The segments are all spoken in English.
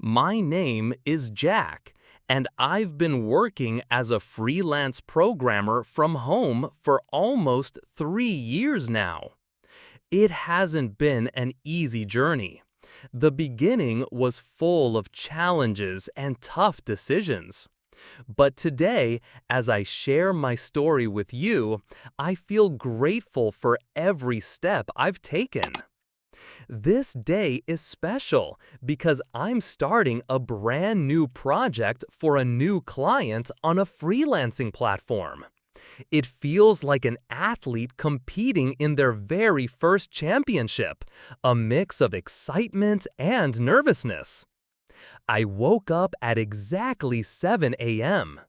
My name is Jack, and I've been working as a freelance programmer from home for almost 3 years now. It hasn't been an easy journey. The beginning was full of challenges and tough decisions. But today, as I share my story with you, I feel grateful for every step I've taken. This day is special because I'm starting a brand new project for a new client on a freelancing platform. It feels like an athlete competing in their very first championship, a mix of excitement and nervousness. I woke up at exactly 7 a.m.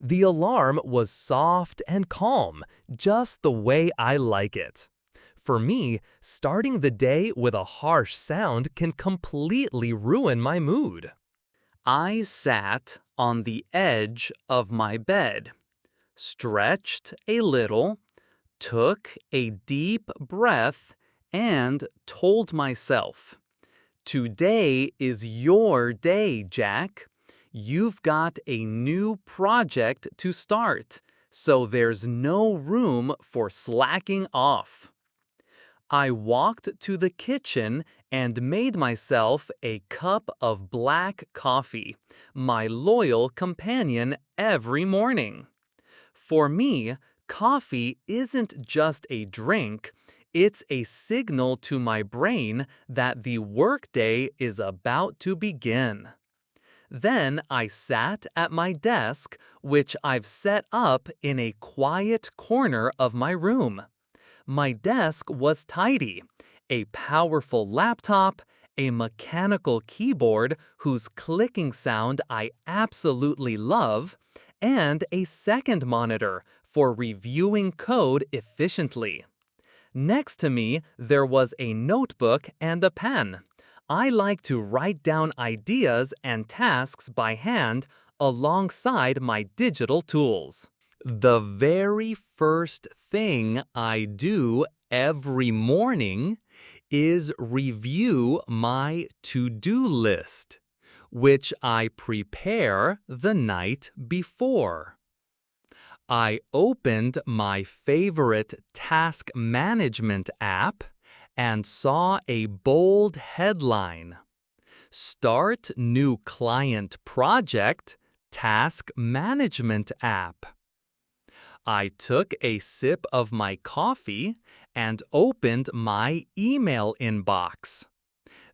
The alarm was soft and calm, just the way I like it. For me, starting the day with a harsh sound can completely ruin my mood. I sat on the edge of my bed, stretched a little, took a deep breath, and told myself, "Today is your day, Jack. You've got a new project to start, so there's no room for slacking off." I walked to the kitchen and made myself a cup of black coffee, my loyal companion every morning. For me, coffee isn't just a drink, it's a signal to my brain that the workday is about to begin. Then I sat at my desk, which I've set up in a quiet corner of my room. My desk was tidy, a powerful laptop, a mechanical keyboard whose clicking sound I absolutely love, and a second monitor for reviewing code efficiently. Next to me, there was a notebook and a pen. I like to write down ideas and tasks by hand alongside my digital tools. The very first thing I do every morning is review my to-do list, which I prepare the night before. I opened my favorite task management app and saw a bold headline: "Start new client project, task management app." I took a sip of my coffee and opened my email inbox.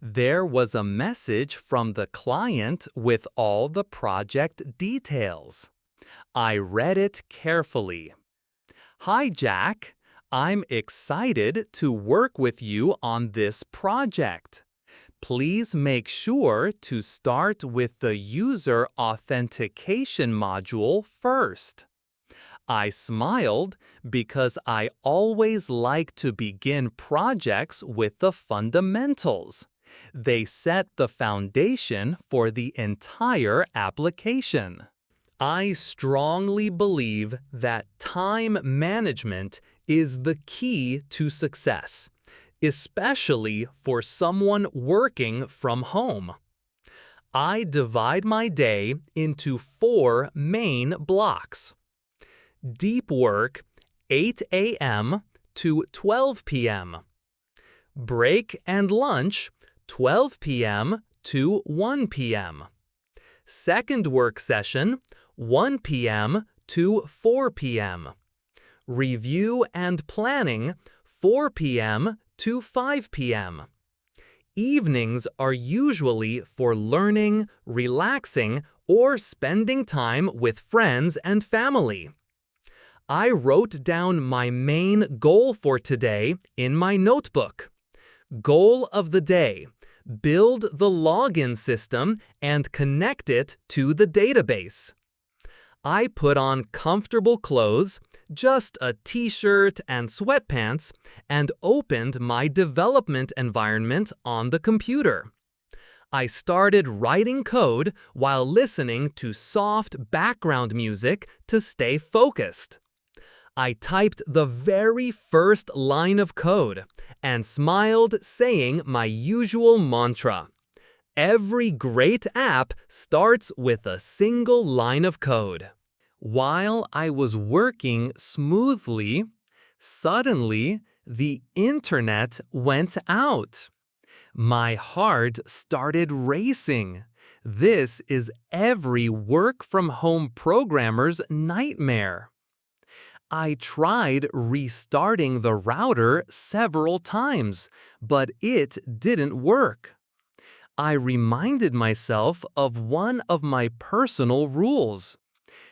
There was a message from the client with all the project details. I read it carefully. "Hi, Jack. I'm excited to work with you on this project. Please make sure to start with the user authentication module first." I smiled because I always like to begin projects with the fundamentals. They set the foundation for the entire application. I strongly believe that time management is the key to success, especially for someone working from home. I divide my day into 4 main blocks. Deep work, 8 a.m. to 12 p.m. Break and lunch, 12 p.m. to 1 p.m. Second work session, 1 p.m. to 4 p.m. Review and planning, 4 p.m. to 5 p.m. Evenings are usually for learning, relaxing, or spending time with friends and family. I wrote down my main goal for today in my notebook. Goal of the day: build the login system and connect it to the database. I put on comfortable clothes, just a t-shirt and sweatpants, and opened my development environment on the computer. I started writing code while listening to soft background music to stay focused. I typed the very first line of code and smiled, saying my usual mantra: Every great app starts with a single line of code. While I was working smoothly, suddenly the internet went out. My heart started racing. This is every work-from-home programmer's nightmare. I tried restarting the router several times, but it didn't work. I reminded myself of one of my personal rules.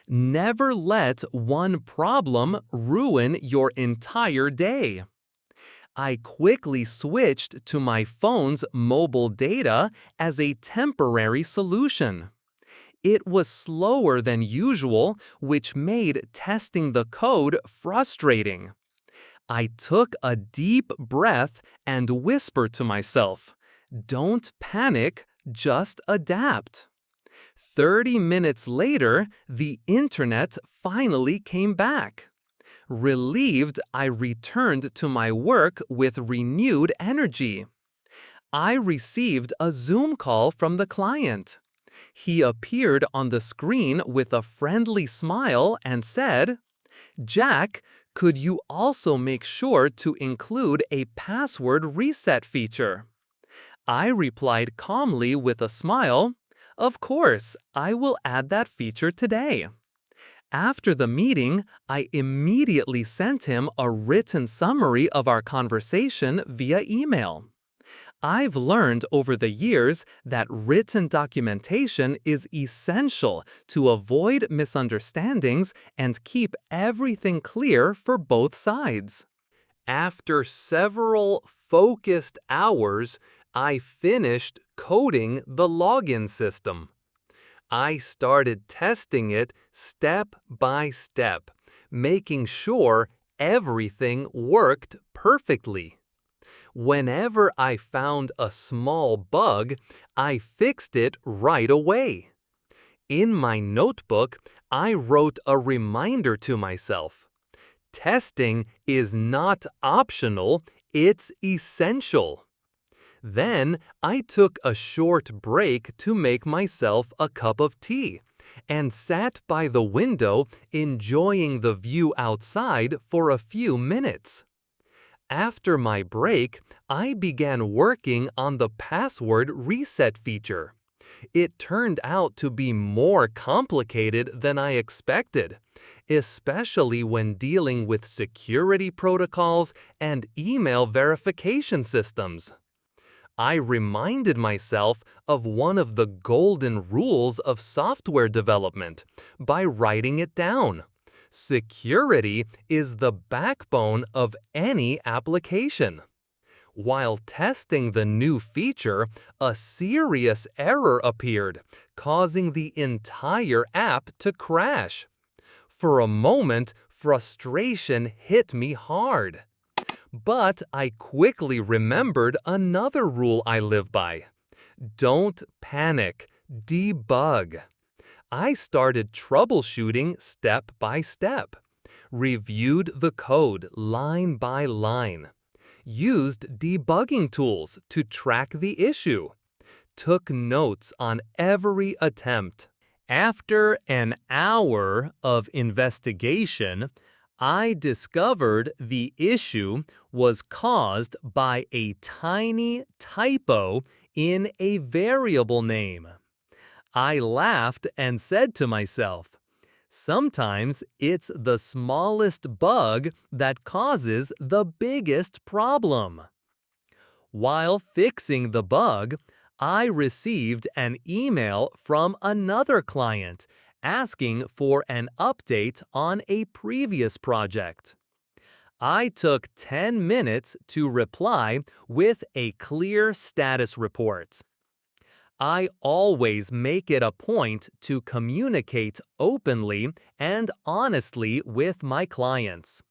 Never let one problem ruin your entire day. I quickly switched to my phone's mobile data as a temporary solution. It was slower than usual, which made testing the code frustrating. I took a deep breath and whispered to myself, "Don't panic, just adapt." 30 minutes later, the internet finally came back. Relieved, I returned to my work with renewed energy. I received a Zoom call from the client. He appeared on the screen with a friendly smile and said, "Jack, could you also make sure to include a password reset feature?" I replied calmly with a smile, "Of course, I will add that feature today." After the meeting, I immediately sent him a written summary of our conversation via email. I've learned over the years that written documentation is essential to avoid misunderstandings and keep everything clear for both sides. After several focused hours, I finished coding the login system. I started testing it step by step, making sure everything worked perfectly. Whenever I found a small bug, I fixed it right away. In my notebook, I wrote a reminder to myself. Testing is not optional, it's essential. Then I took a short break to make myself a cup of tea and sat by the window enjoying the view outside for a few minutes. After my break, I began working on the password reset feature. It turned out to be more complicated than I expected, especially when dealing with security protocols and email verification systems. I reminded myself of one of the golden rules of software development by writing it down. Security is the backbone of any application. While testing the new feature, a serious error appeared, causing the entire app to crash. For a moment, frustration hit me hard. But I quickly remembered another rule I live by. Don't panic, debug. I started troubleshooting step by step, reviewed the code line by line, used debugging tools to track the issue, took notes on every attempt. After an hour of investigation, I discovered the issue was caused by a tiny typo in a variable name. I laughed and said to myself, "Sometimes it's the smallest bug that causes the biggest problem." While fixing the bug, I received an email from another client asking for an update on a previous project. I took 10 minutes to reply with a clear status report. I always make it a point to communicate openly and honestly with my clients.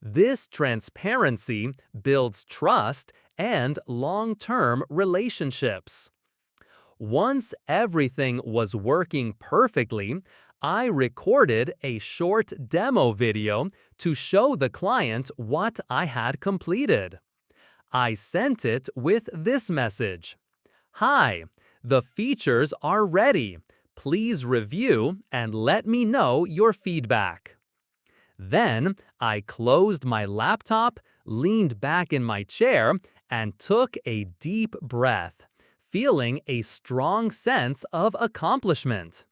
This transparency builds trust and long-term relationships. Once everything was working perfectly, I recorded a short demo video to show the client what I had completed. I sent it with this message: "Hi, The features are ready. Please review and let me know your feedback. Then I closed my laptop, leaned back in my chair, and took a deep breath, feeling a strong sense of accomplishment.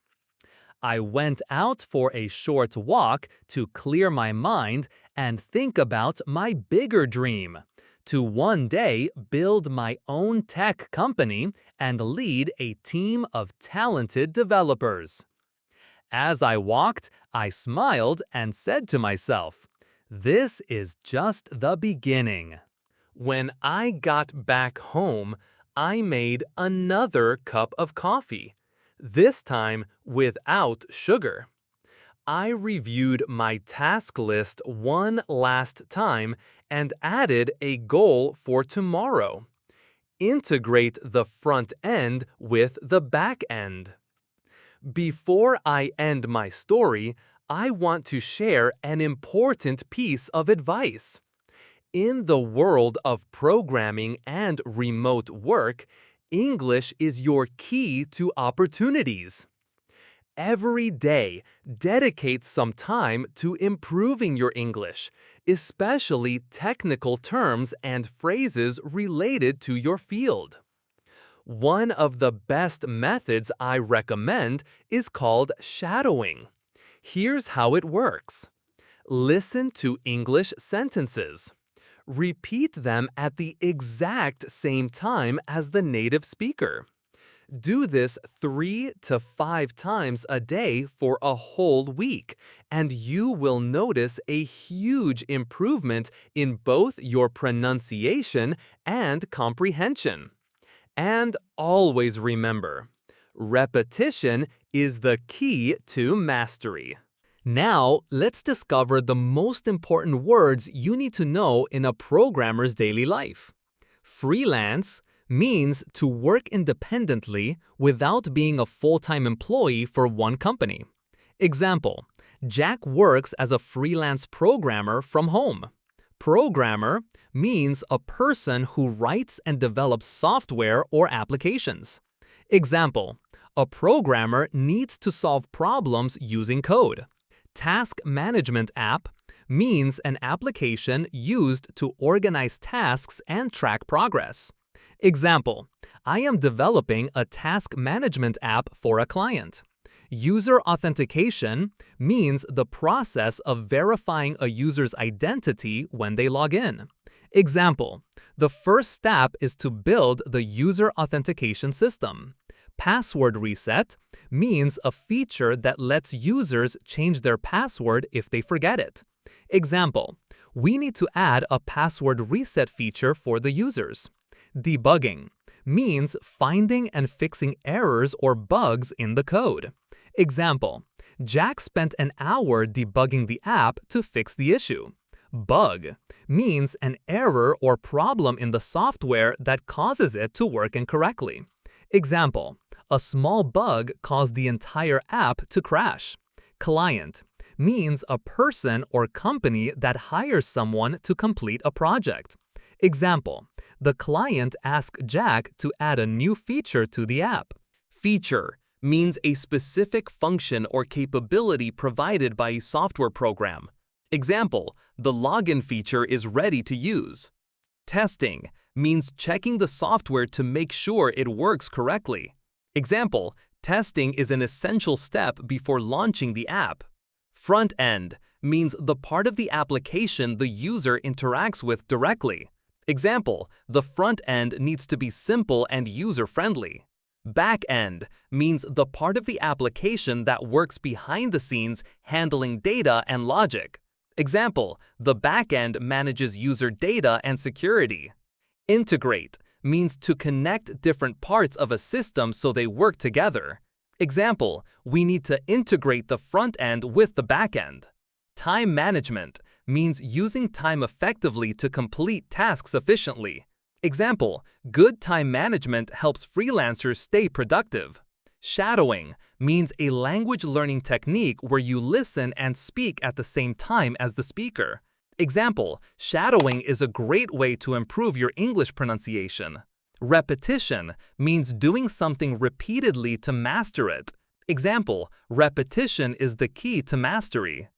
I went out for a short walk to clear my mind and think about my bigger dream, to one day build my own tech company and lead a team of talented developers. As I walked, I smiled and said to myself, "This is just the beginning." When I got back home, I made another cup of coffee, this time without sugar. I reviewed my task list one last time and added a goal for tomorrow. Integrate the front end with the back end. Before I end my story, I want to share an important piece of advice. In the world of programming and remote work, English is your key to opportunities. Every day, dedicate some time to improving your English, especially technical terms and phrases related to your field. One of the best methods I recommend is called shadowing. Here's how it works. Listen to English sentences. Repeat them at the exact same time as the native speaker. Do this 3 to 5 times a day for a whole week, and you will notice a huge improvement in both your pronunciation and comprehension. And always remember, repetition is the key to mastery. Now, let's discover the most important words you need to know in a programmer's daily life. Freelance means to work independently without being a full-time employee for one company. Example, Jack works as a freelance programmer from home. Programmer means a person who writes and develops software or applications. Example, a programmer needs to solve problems using code. Task management app means an application used to organize tasks and track progress. Example, I am developing a task management app for a client. User authentication means the process of verifying a user's identity when they log in. Example, the first step is to build the user authentication system. Password reset means a feature that lets users change their password if they forget it. Example, we need to add a password reset feature for the users. Debugging means finding and fixing errors or bugs in the code. Example, Jack spent an hour debugging the app to fix the issue. Bug means an error or problem in the software that causes it to work incorrectly. Example, a small bug caused the entire app to crash. Client means a person or company that hires someone to complete a project. Example, the client asked Jack to add a new feature to the app. Feature means a specific function or capability provided by a software program. Example, the login feature is ready to use. Testing means checking the software to make sure it works correctly. Example, testing is an essential step before launching the app. Front end means the part of the application the user interacts with directly. Example, the front end needs to be simple and user-friendly. Back end means the part of the application that works behind the scenes handling data and logic. Example, the back end manages user data and security. Integrate means to connect different parts of a system so they work together. Example, we need to integrate the front end with the back end. Time management means using time effectively to complete tasks efficiently. Example, good time management helps freelancers stay productive. Shadowing means a language learning technique where you listen and speak at the same time as the speaker. Example, shadowing is a great way to improve your English pronunciation. Repetition means doing something repeatedly to master it. Example, repetition is the key to mastery.